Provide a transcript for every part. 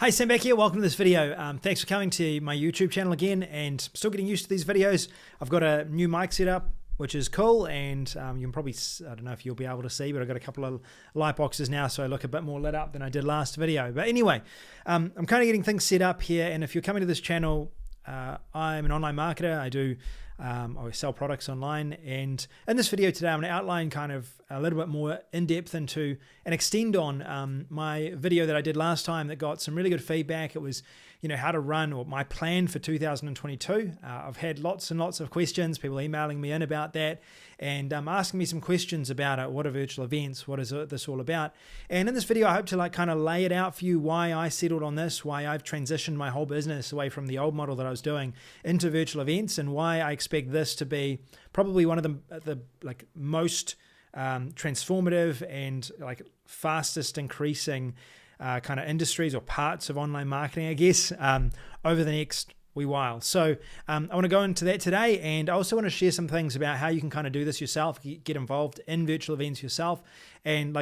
Hey, Sam back here. Welcome to this video. Thanks for coming to my YouTube channel again, and still getting used to these videos. I've got a new mic set up, which is cool, and you can probably, I don't know if you'll be able to see, but I've got a couple of light boxes now, so I look a bit more lit up than I did last video. But anyway, I'm kind of getting things set up here, and if you're coming to this channel, I'm an online marketer. I sell products online, and in this video today I'm going to outline kind of a little bit more in depth into and extend on my video that I did last time that got some really good feedback. It was, how to run, or my plan for 2022. I've had lots and lots of questions, people emailing me in about that, and asking me some questions about it. What are virtual events? What is this all about? And in this video, I hope to kind of lay it out for you why I settled on this, why I've transitioned my whole business away from the old model that I was doing into virtual events, and why I expect this to be probably one of the most transformative and fastest increasing kind of industries or parts of online marketing, I guess, over the next wee while. So I want to go into that today, and I also want to share some things about how you can kind of do this yourself, get involved in virtual events yourself, and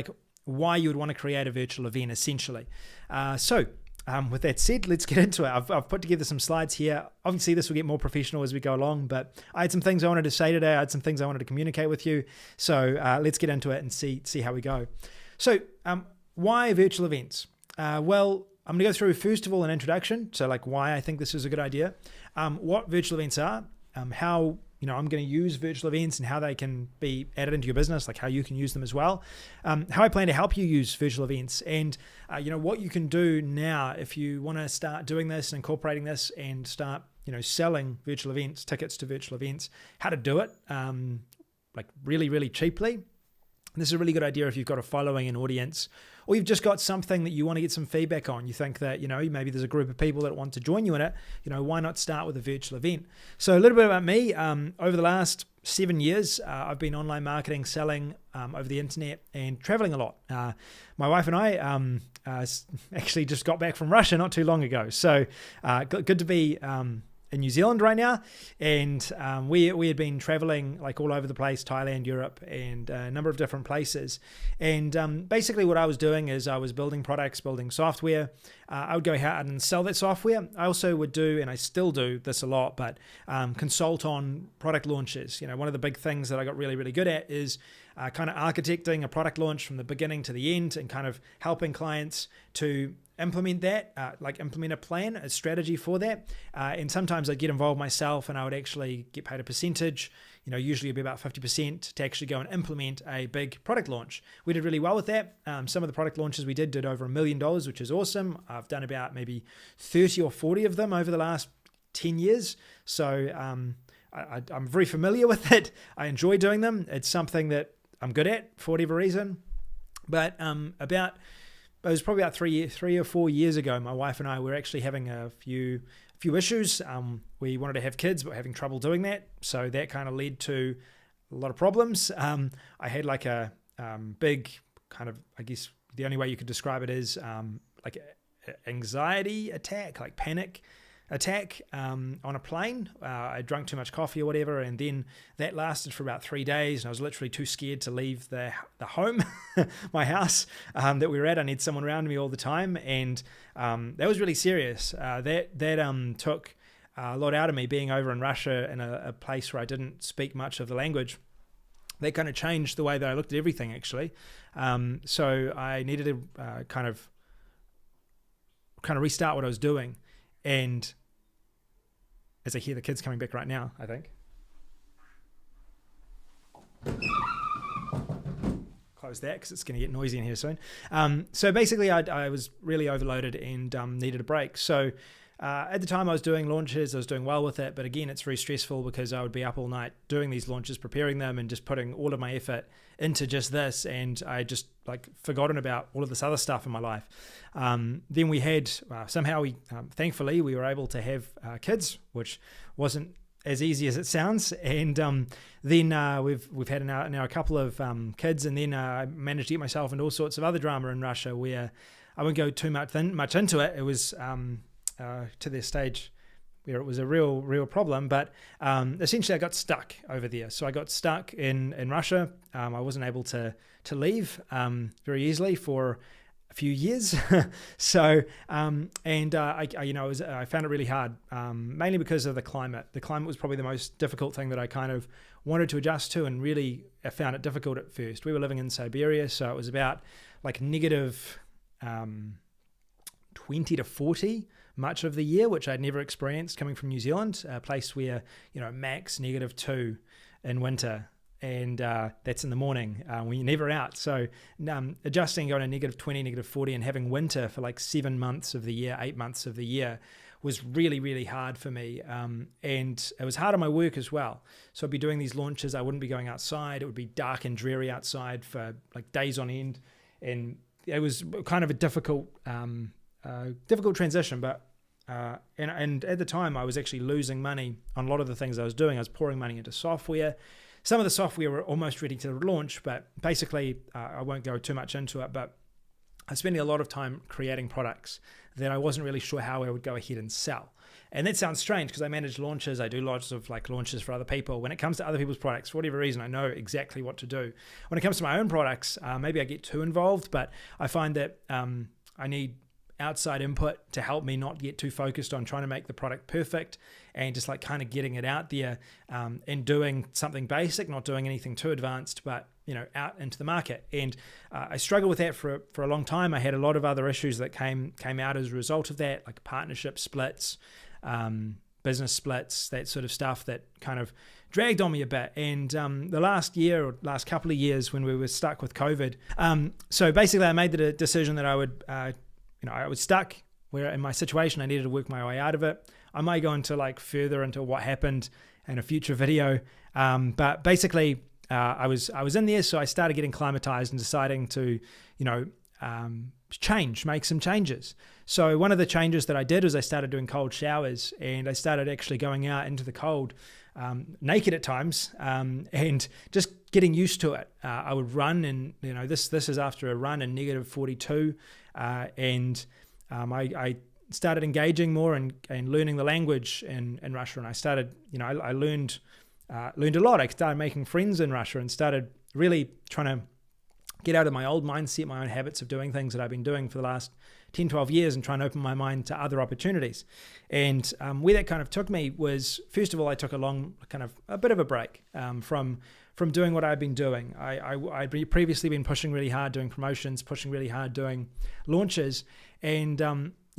why you would want to create a virtual event essentially. With that said, let's get into it. I've put together some slides here. Obviously, this will get more professional as we go along, but I had some things I wanted to say today. I had some things I wanted to communicate with you. So let's get into it and see how we go. So why virtual events? Well, I'm going to go through, first of all, an introduction. So why I think this is a good idea, what virtual events are, how I'm going to use virtual events and how they can be added into your business, how you can use them as well, how I plan to help you use virtual events, and what you can do now if you want to start doing this and incorporating this and start selling virtual events, tickets to virtual events, how to do it really, really cheaply. This is a really good idea if you've got a following, an audience, or you've just got something that you want to get some feedback on. You think that, maybe there's a group of people that want to join you in it. Why not start with a virtual event? So a little bit about me. Over the last 7 years, I've been online marketing, selling over the internet, and traveling a lot. My wife and I actually just got back from Russia not too long ago. So good to be in New Zealand right now, and we had been traveling all over the place, Thailand, Europe, and a number of different places. And basically what I was doing is I was building products, building software. I would go out and sell that software. I also would do, and I still do this a lot, but consult on product launches. One of the big things that I got really, really good at is kind of architecting a product launch from the beginning to the end, and kind of helping clients to implement that, implement a plan, a strategy for that. And sometimes I'd get involved myself, and I would actually get paid a percentage, usually it'd be about 50%, to actually go and implement a big product launch. We did really well with that. Some of the product launches we did over $1 million, which is awesome. I've done about maybe 30 or 40 of them over the last 10 years. So I'm very familiar with it. I enjoy doing them. It's something that I'm good at for whatever reason. But it was probably about 3 or 4 years ago, my wife and I were actually having a few issues. We wanted to have kids, but were having trouble doing that. So that kind of led to a lot of problems. I had a big kind of, I guess the only way you could describe it is anxiety attack, panic attack on a plane. I drank too much coffee or whatever, and then that lasted for about 3 days, and I was literally too scared to leave the home, my house that we were at. I need someone around me all the time, and that was really serious. That took a lot out of me, being over in Russia in a place where I didn't speak much of the language. That kind of changed the way that I looked at everything, actually. So I needed to kind of restart what I was doing. And as I hear the kids coming back right now, I think. Close that because it's going to get noisy in here soon. So basically I was really overloaded and needed a break. So at the time I was doing launches, I was doing well with it, but again, it's very stressful because I would be up all night doing these launches, preparing them, and just putting all of my effort into just this, and I just forgotten about all of this other stuff in my life. Then we had thankfully we were able to have kids, which wasn't as easy as it sounds, and then we've had now a couple of kids, and then I managed to get myself into all sorts of other drama in Russia, where I won't go too much into it. It was to the stage where it was a real problem, but essentially I got stuck over there. So I got stuck in Russia. I wasn't able to leave very easily for few years. So, I found it really hard, mainly because of the climate. The climate was probably the most difficult thing that I kind of wanted to adjust to, and really I found it difficult at first. We were living in Siberia, so it was about like negative 20 to 40 much of the year, which I'd never experienced coming from New Zealand, a place where, max -2 in winter. And that's in the morning when you're never out. So adjusting, going to -20, -40, and having winter for like 7 months of the year, 8 months of the year was really, really hard for me. And it was hard on my work as well. So I'd be doing these launches. I wouldn't be going outside. It would be dark and dreary outside for like days on end. And it was kind of a difficult transition. But and at the time, I was actually losing money on a lot of the things I was doing. I was pouring money into software. Some of the software were almost ready to launch, but basically, I won't go too much into it, but I was spending a lot of time creating products that I wasn't really sure how I would go ahead and sell. And that sounds strange because I manage launches. I do lots of like launches for other people. When it comes to other people's products, for whatever reason, I know exactly what to do. When it comes to my own products, maybe I get too involved, but I find that I need outside input to help me not get too focused on trying to make the product perfect and just like kind of getting it out there and doing something basic, not doing anything too advanced, but out into the market. And I struggled with that for a long time. I had a lot of other issues that came out as a result of that, like partnership splits, business splits, that sort of stuff that kind of dragged on me a bit. And the last year or last couple of years when we were stuck with COVID, so basically I made the decision that I would I was stuck where in my situation I needed to work my way out of it. I might go into like further into what happened in a future video, but basically I was in there, so I started getting climatized and deciding to make some changes. So one of the changes that I did was I started doing cold showers, and I started actually going out into the cold naked at times, and just getting used to it. I would run, and this is after a run in -42, and I started engaging more and learning the language in Russia, and I started, I learned a lot. I started making friends in Russia and started really trying to get out of my old mindset, my own habits of doing things that I've been doing for the last 10, 12 years and trying to open my mind to other opportunities. And where that kind of took me was, first of all, I took a bit of a break from doing what I'd been doing. I'd previously been pushing really hard, doing promotions, pushing really hard, doing launches. And,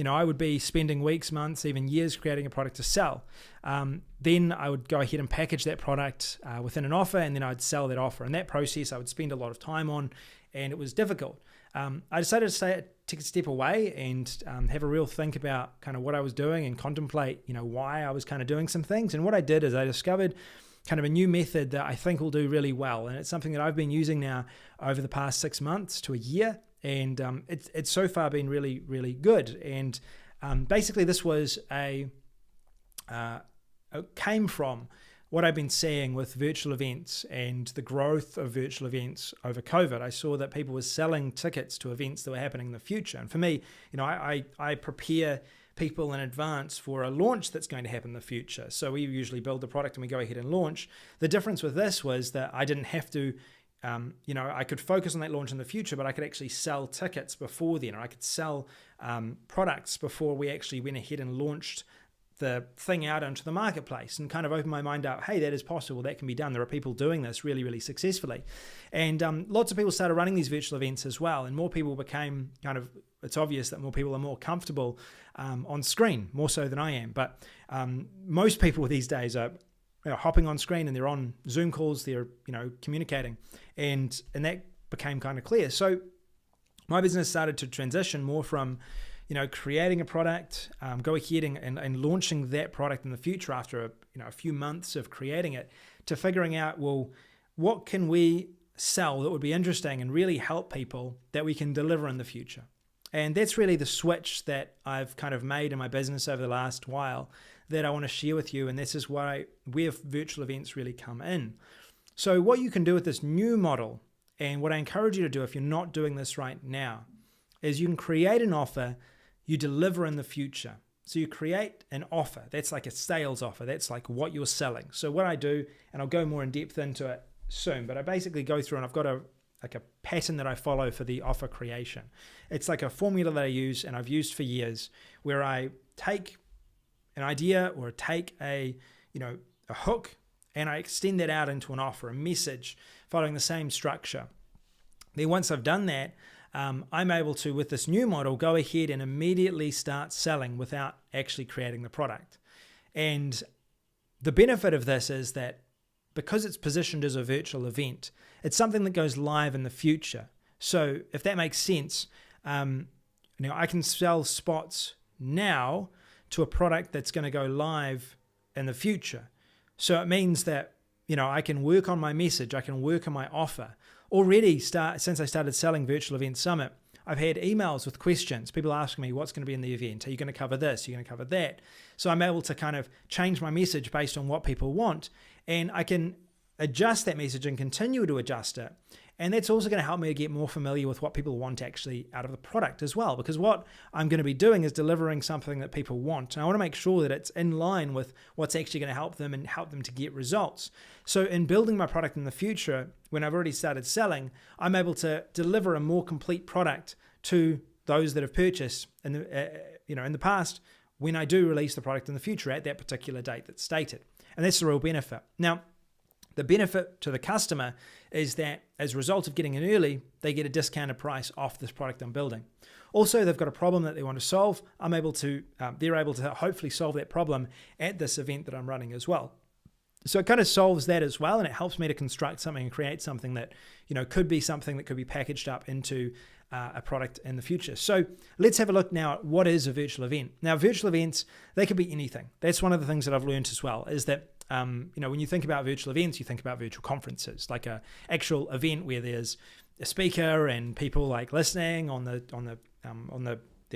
I would be spending weeks, months, even years creating a product to sell. Then I would go ahead and package that product within an offer, and then I'd sell that offer. And that process I would spend a lot of time on, and it was difficult. I decided to take a step away and have a real think about kind of what I was doing and contemplate, why I was kind of doing some things. And what I did is I discovered kind of a new method that I think will do really well. And it's something that I've been using now over the past 6 months to a year. And it's so far been really, really good. And basically this was came from what I've been seeing with virtual events and the growth of virtual events over COVID. I saw that people were selling tickets to events that were happening in the future. And for me, I prepare people in advance for a launch that's going to happen in the future. So we usually build the product and we go ahead and launch. The difference with this was that I didn't have to, I could focus on that launch in the future, but I could actually sell tickets before then, or I could sell products before we actually went ahead and launched the thing out into the marketplace, and kind of open my mind up. Hey, that is possible. That can be done. There are people doing this really, really successfully. And lots of people started running these virtual events as well. And more people became it's obvious that more people are more comfortable on screen, more so than I am. But most people these days are hopping on screen and they're on Zoom calls, they're, communicating. And that became kind of clear. So my business started to transition more from creating a product, go ahead and launching that product in the future after a few months of creating it, to figuring out, well, what can we sell that would be interesting and really help people that we can deliver in the future. And that's really the switch that I've kind of made in my business over the last while that I want to share with you. And this is where virtual events really come in. So what you can do with this new model, and what I encourage you to do if you're not doing this right now, is you can create an offer you deliver in the future. So you create an offer. That's like a sales offer. That's like what you're selling. So what I do, and I'll go more in depth into it soon, but I basically go through and I've got like a pattern that I follow for the offer creation. It's like a formula that I use and I've used for years, where I take an idea or take a hook and I extend that out into an offer, a message following the same structure. Then once I've done that, I'm able to, with this new model, go ahead and immediately start selling without actually creating the product. And the benefit of this is that because it's positioned as a virtual event, it's something that goes live in the future. So if that makes sense, I can sell spots now to a product that's going to go live in the future. So it means that, I can work on my message, I can work on my offer. Already, since I started selling Virtual Event Summit, I've had emails with questions, people asking me what's going to be in the event. Are you going to cover this? Are you going to cover that? So I'm able to kind of change my message based on what people want, and I can adjust that message and continue to adjust it. And that's also going to help me to get more familiar with what people want actually out of the product as well, because what I'm going to be doing is delivering something that people want. And I want to make sure that it's in line with what's actually going to help them and help them to get results. So in building my product in the future, when I've already started selling, I'm able to deliver a more complete product to those that have purchased in the past, when I do release the product in the future at that particular date that's stated. And that's the real benefit. Now, the benefit to the customer is that as a result of getting in early, they get a discounted price off this product I'm building. Also, they've got a problem that they want to solve. They're able to hopefully solve that problem at this event that I'm running as well. So it kind of solves that as well, and it helps me to construct something and create something that, could be something that could be packaged up into a product in the future. So let's have a look now at what is a virtual event. Now, virtual events, they could be anything. That's one of the things that I've learned as well, is that when you think about virtual events, you think about virtual conferences, like a actual event where there's a speaker and people like listening on their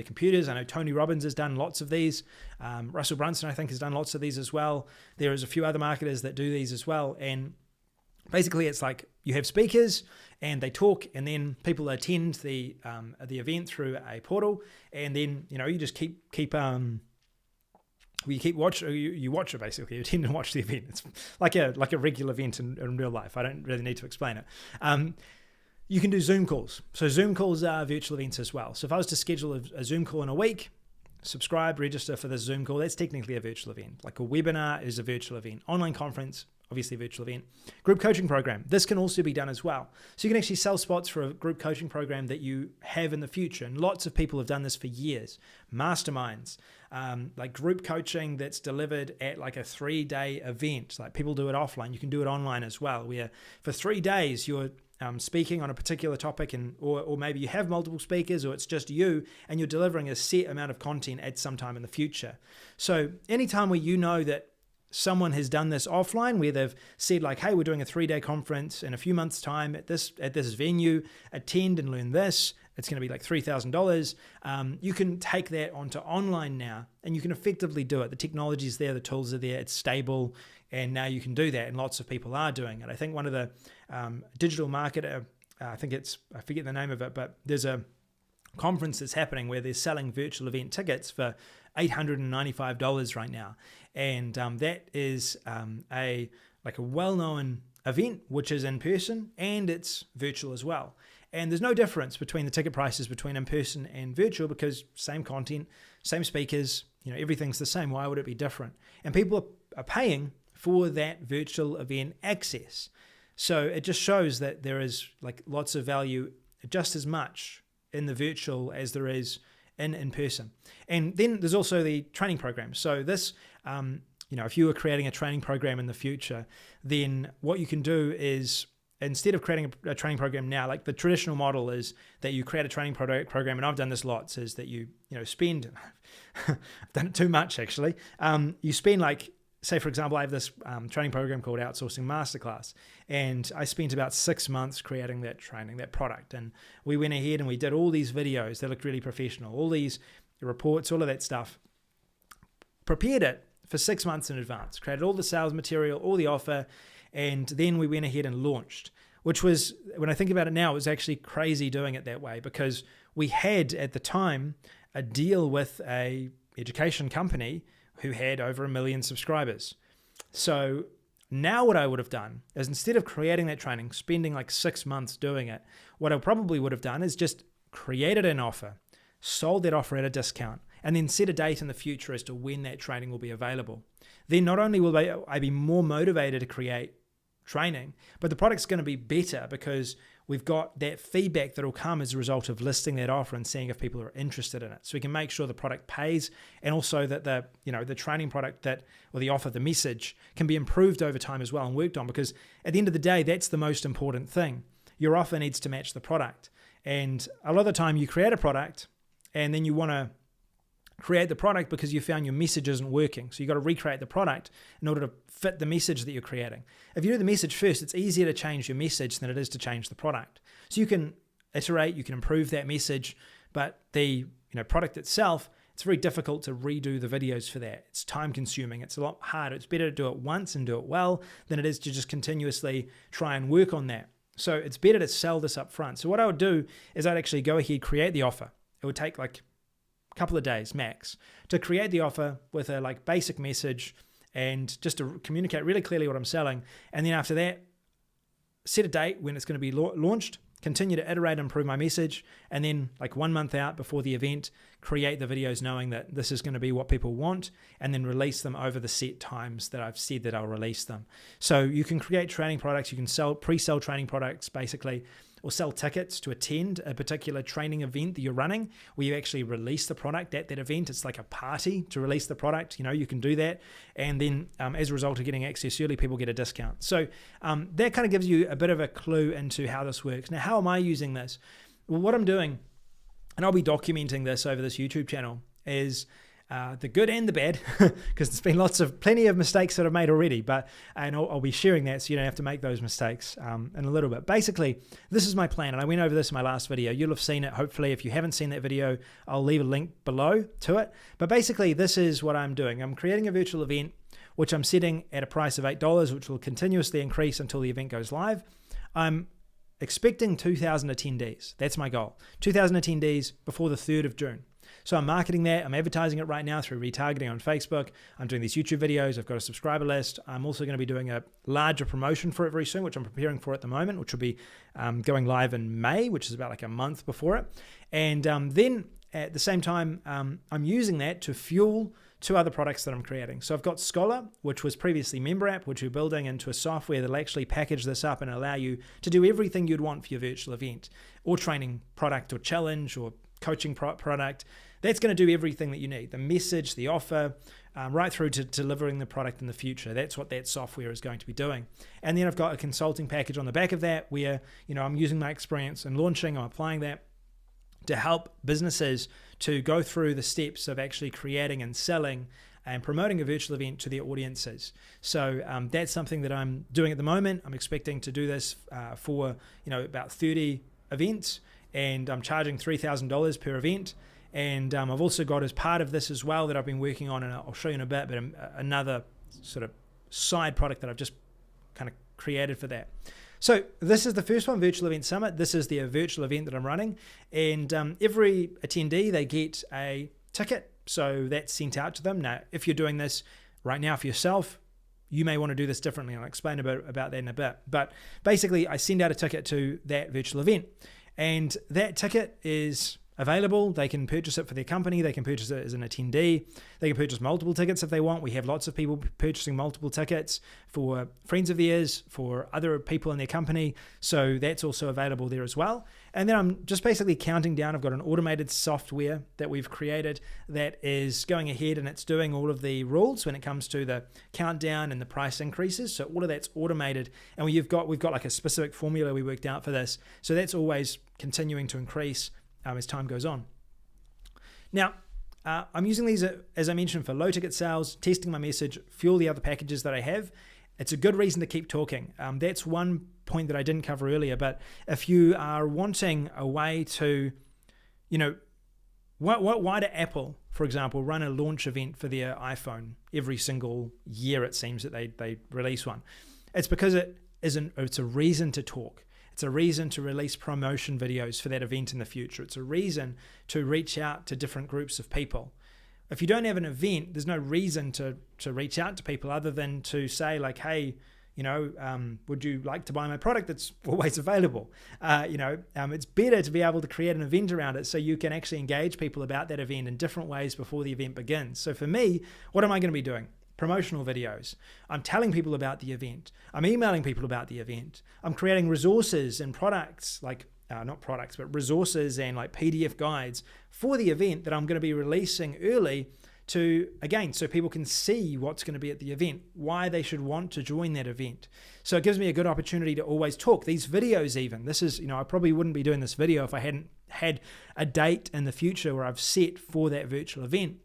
computers. I know Tony Robbins has done lots of these. Russell Brunson, I think, has done lots of these as well. There is a few other marketers that do these as well. And basically, it's like you have speakers and they talk, and then people attend the event through a portal, and then you just keep watch it basically. You attend and watch the event. It's like a regular event in real life. I don't really need to explain it. You can do Zoom calls. So Zoom calls are virtual events as well. So if I was to schedule a Zoom call in a week, subscribe, register for this Zoom call, that's technically a virtual event. Like a webinar is a virtual event. Online conference, obviously a virtual event. Group coaching program, this can also be done as well. So you can actually sell spots for a group coaching program that you have in the future. And lots of people have done this for years. Masterminds, like group coaching that's delivered at like a 3-day event. Like people do it offline. You can do it online as well, where for 3 days you're speaking on a particular topic, or maybe you have multiple speakers, or it's just you and you're delivering a set amount of content at some time in the future. So anytime where that someone has done this offline, where they've said like, hey, we're doing a 3-day conference in a few months' time at this venue, attend and learn this. It's going to be like $3,000. You can take that onto online now, and you can effectively do it. The technology's there, the tools are there, it's stable, and now you can do that, and lots of people are doing it. I think one of the digital marketer, I forget the name of it, but there's a conference that's happening where they're selling virtual event tickets for $895 right now, and that is a well-known event, which is in person and it's virtual as well. And there's no difference between the ticket prices between in-person and virtual, because same content, same speakers, everything's the same. Why would it be different? And people are paying for that virtual event access. So it just shows that there is like lots of value, just as much in the virtual as there is in person. And then there's also the training program. So this, if you were creating a training program in the future, then what you can do is, instead of creating a training program now, like the traditional model is that you create a training program, and I've done this lots, is that you spend, I've done it too much actually, you spend like, say for example, I have this training program called Outsourcing Masterclass, and I spent about 6 months creating that training, that product, and we went ahead and we did all these videos that looked really professional, all these reports, all of that stuff, prepared it for 6 months in advance, created all the sales material, all the offer, and then we went ahead and launched, which was, when I think about it now, it was actually crazy doing it that way, because we had at the time a deal with a education company who had over 1 million subscribers. So Now what I would have done is, instead of creating that training, spending like 6 months doing it, what I probably would have done is just created an offer, sold that offer at a discount, and then set a date in the future as to when that training will be available. Then not only will I be more motivated to create training, but the product's going to be better because we've got that feedback that will come as a result of listing that offer and seeing if people are interested in it. So we can make sure the product pays, and also that the training product or the offer, the message, can be improved over time as well and worked on, because at the end of the day, that's the most important thing. Your offer needs to match the product. And a lot of the time you create a product and then you want to create the product because you found your message isn't working. So you've got to recreate the product in order to fit the message that you're creating. If you do the message first, it's easier to change your message than it is to change the product. So you can iterate, you can improve that message, but the product itself, it's very difficult to redo the videos for that. It's time consuming. It's a lot harder. It's better to do it once and do it well than it is to just continuously try and work on that. So it's better to sell this up front. So what I would do is I'd actually go ahead, create the offer. It would take like couple of days max to create the offer with a basic message and just to communicate really clearly what I'm selling. And then after that, set a date when it's going to be launched, continue to iterate and improve my message, and then 1 month out before the event, create the videos knowing that this is going to be what people want, and then release them over the set times that I've said that I'll release them. So you can create training products, you can pre-sell training products basically, or sell tickets to attend a particular training event that you're running where you actually release the product at that event. It's like a party to release the product. You can do that. And then as a result of getting access early, people get a discount. So that kind of gives you a bit of a clue into how this works. Now, how am I using this? Well, what I'm doing, and I'll be documenting this over this YouTube channel, is the good and the bad, because there's been plenty of mistakes that I've made already, and I'll be sharing that so you don't have to make those mistakes in a little bit. Basically, this is my plan, and I went over this in my last video. You'll have seen it, hopefully. If you haven't seen that video, I'll leave a link below to it. But basically, this is what I'm doing. I'm creating a virtual event, which I'm setting at a price of $8, which will continuously increase until the event goes live. I'm expecting 2,000 attendees. That's my goal. 2,000 attendees before the 3rd of June. So I'm marketing that. I'm advertising it right now through retargeting on Facebook. I'm doing these YouTube videos. I've got a subscriber list. I'm also going to be doing a larger promotion for it very soon, which I'm preparing for at the moment, which will be going live in May, which is about a month before it. And then at the same time, I'm using that to fuel 2 other products that I'm creating. So I've got Skola, which was previously Member App, which we're building into a software that'll actually package this up and allow you to do everything you'd want for your virtual event or training product or challenge or coaching product. That's going to do everything that you need, the message, the offer, right through to delivering the product in the future. That's what that software is going to be doing. And then I've got a consulting package on the back of that where, I'm using my experience in launching, I'm applying that to help businesses to go through the steps of actually creating and selling and promoting a virtual event to their audiences. So that's something that I'm doing at the moment. I'm expecting to do this for, about 30 events, and I'm charging $3,000 per event. And I've also got, as part of this as well, that I've been working on, and I'll show you in a bit, but another sort of side product that I've just kind of created for that. So this is the first one, Virtual Event Summit. This is the virtual event that I'm running. And every attendee, they get a ticket. So that's sent out to them. Now, if you're doing this right now for yourself, you may want to do this differently. I'll explain a bit about that in a bit. But basically, I send out a ticket to that virtual event. And that ticket is available. They can purchase it for their company. They can purchase it as an attendee. They can purchase multiple tickets if they want. We have lots of people purchasing multiple tickets for friends of theirs, for other people in their company. So that's also available there as well. And then I'm just basically counting down. I've got an automated software that we've created that is going ahead and it's doing all of the rules when it comes to the countdown and the price increases. So all of that's automated. And we've got like a specific formula we worked out for this. So that's always continuing to increase as time goes on. Now, I'm using these, as I mentioned, for low ticket sales, testing my message, fuel the other packages that I have. It's a good reason to keep talking. That's one point that I didn't cover earlier, but if you are wanting a way to, why do Apple, for example, run a launch event for their iPhone every single year, it seems that they release one? It's because it's a reason to talk. It's a reason to release promotion videos for that event in the future. It's a reason to reach out to different groups of people. If you don't have an event, there's no reason to reach out to people other than to say like, hey, would you like to buy my product that's always available? It's better to be able to create an event around it so you can actually engage people about that event in different ways before the event begins. So for me, what am I going to be doing? Promotional videos. I'm telling people about the event. I'm emailing people about the event. I'm creating resources and products, like not products, but resources and like PDF guides for the event that I'm going to be releasing early so people can see what's going to be at the event, why they should want to join that event. So it gives me a good opportunity to always talk. These videos even, this is, I probably wouldn't be doing this video if I hadn't had a date in the future where I've set for that virtual event.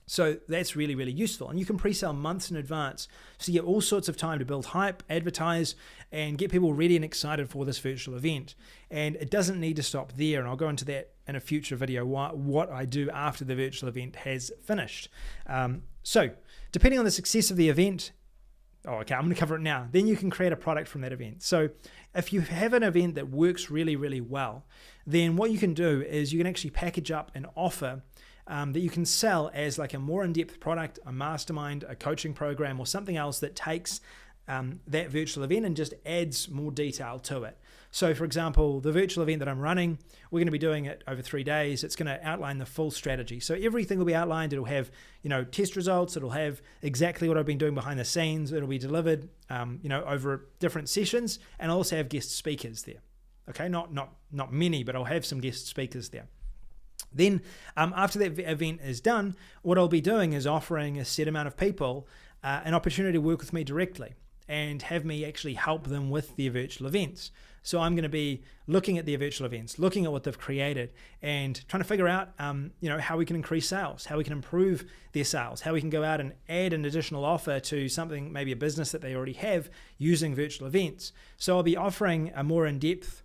So that's really, really useful. And you can pre-sell months in advance. So you get all sorts of time to build hype, advertise, and get people ready and excited for this virtual event. And it doesn't need to stop there. And I'll go into that in a future video, what I do after the virtual event has finished. So depending on the success of the event, I'm going to cover it now. Then you can create a product from that event. So if you have an event that works really, really well, then what you can do is you can actually package up an offer that you can sell as like a more in-depth product, a mastermind, a coaching program, or something else that takes that virtual event and just adds more detail to it. So for example, the virtual event that I'm running, we're going to be doing it over 3 days. It's going to outline the full strategy. So everything will be outlined. It'll have, test results. It'll have exactly what I've been doing behind the scenes. It'll be delivered, over different sessions, and I'll also have guest speakers there. Okay, not many, but I'll have some guest speakers there. Then after that event is done, what I'll be doing is offering a set amount of people an opportunity to work with me directly and have me actually help them with their virtual events. So I'm going to be looking at their virtual events, looking at what they've created, and trying to figure out, how we can increase sales, how we can improve their sales, how we can go out and add an additional offer to something, maybe a business that they already have using virtual events. So I'll be offering a more in-depth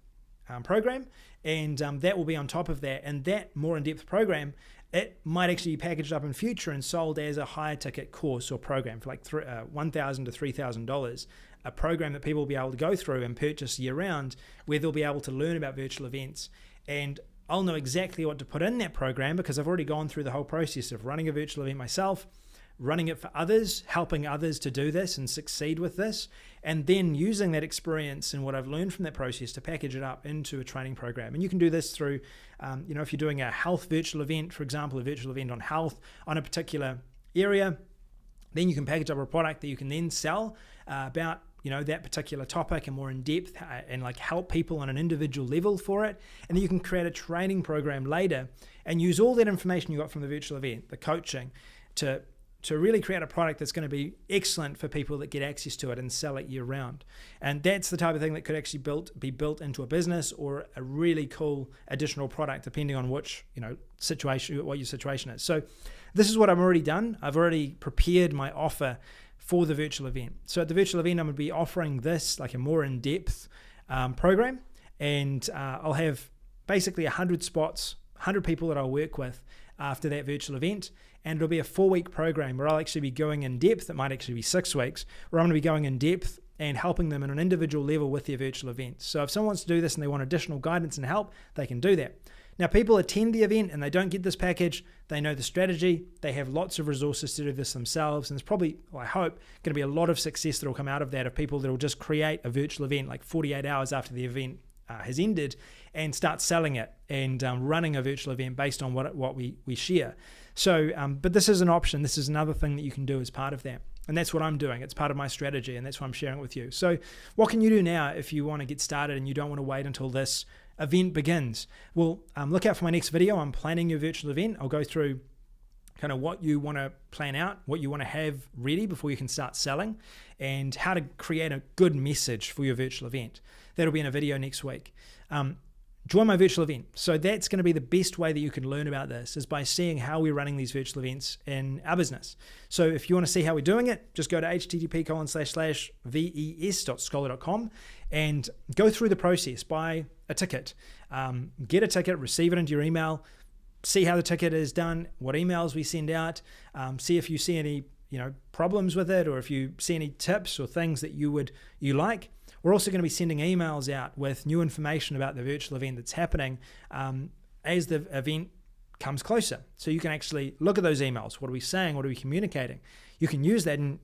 program, and that will be on top of that. And that more in-depth program, it might actually be packaged up in future and sold as a higher ticket course or program for like $1,000 to $3,000, a program that people will be able to go through and purchase year round, where they'll be able to learn about virtual events. And I'll know exactly what to put in that program because I've already gone through the whole process of running a virtual event myself, running it for others, helping others to do this and succeed with this, and then using that experience and what I've learned from that process to package it up into a training program. And you can do this through, if you're doing a health virtual event, for example, a virtual event on health on a particular area, then you can package up a product that you can then sell about that particular topic and more in depth and like help people on an individual level for it. And then you can create a training program later and use all that information you got from the virtual event, the coaching, to really create a product that's going to be excellent for people that get access to it and sell it year round. And that's the type of thing that could actually be built into a business or a really cool additional product, depending on which, situation, what your situation is. So this is what I've already done. I've already prepared my offer for the virtual event. So at the virtual event, I'm going to be offering this like a more in-depth program, and I'll have basically 100 spots, 100 people that I'll work with after that virtual event. And it'll be a 4-week program where I'll actually be going in depth. It might actually be 6 weeks, where I'm going to be going in depth and helping them on an individual level with their virtual events. So if someone wants to do this and they want additional guidance and help, they can do that. Now, people attend the event and they don't get this package. They know the strategy. They have lots of resources to do this themselves. And there's probably, I hope, going to be a lot of success that will come out of that, of people that will just create a virtual event like 48 hours after the event has ended and start selling it and running a virtual event based on what we share. So, but this is an option. This is another thing that you can do as part of that. And that's what I'm doing. It's part of my strategy, and that's why I'm sharing it with you. So what can you do now if you want to get started and you don't want to wait until this event begins? Well, look out for my next video. I'm planning your virtual event. I'll go through kind of what you want to plan out, what you want to have ready before you can start selling, and how to create a good message for your virtual event. That'll be in a video next week. Join my virtual event. So that's going to be the best way that you can learn about this, is by seeing how we're running these virtual events in our business. So if you want to see how we're doing it, just go to http://ves.skola.com and go through the process. Buy a ticket, get a ticket, receive it into your email, see how the ticket is done, what emails we send out, see if you see any problems with it, or if you see any tips or things that you like. We're also going to be sending emails out with new information about the virtual event that's happening as the event comes closer. So you can actually look at those emails. What are we saying? What are we communicating? You can use that and,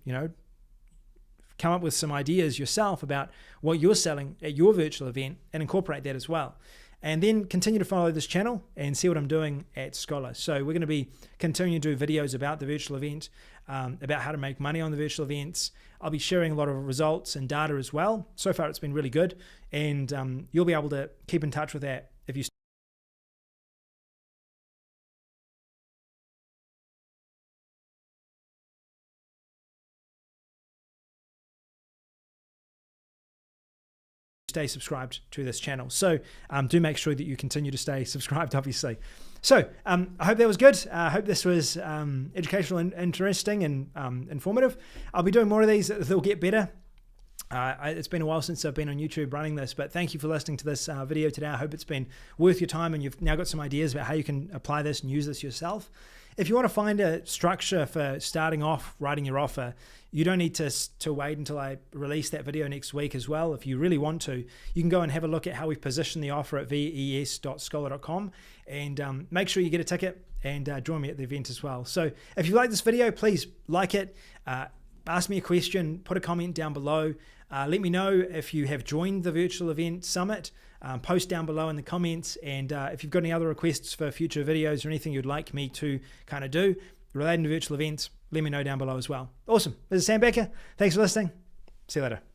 come up with some ideas yourself about what you're selling at your virtual event and incorporate that as well. And then continue to follow this channel and see what I'm doing at Skola. So we're going to be continuing to do videos about the virtual event, about how to make money on the virtual events. I'll be sharing a lot of results and data as well. So far, it's been really good. And you'll be able to keep in touch with that if you stay subscribed to this channel. So do make sure that you continue to stay subscribed, obviously. So I hope that was good. I hope this was educational and interesting and informative. I'll be doing more of these. They'll get better. It's been a while since I've been on YouTube running this, but thank you for listening to this video today. I hope it's been worth your time and you've now got some ideas about how you can apply this and use this yourself. If you want to find a structure for starting off writing your offer, you don't need to wait until I release that video next week as well. If you really want to, you can go and have a look at how we position the offer at ves.skola.com and make sure you get a ticket and join me at the event as well. So if you like this video, please like it, ask me a question, put a comment down below. Let me know if you have joined the virtual event summit. Post down below in the comments, and if you've got any other requests for future videos or anything you'd like me to kind of do relating to virtual events, let me know down below as well. Awesome. This is Sam Becker. Thanks for listening. See you later.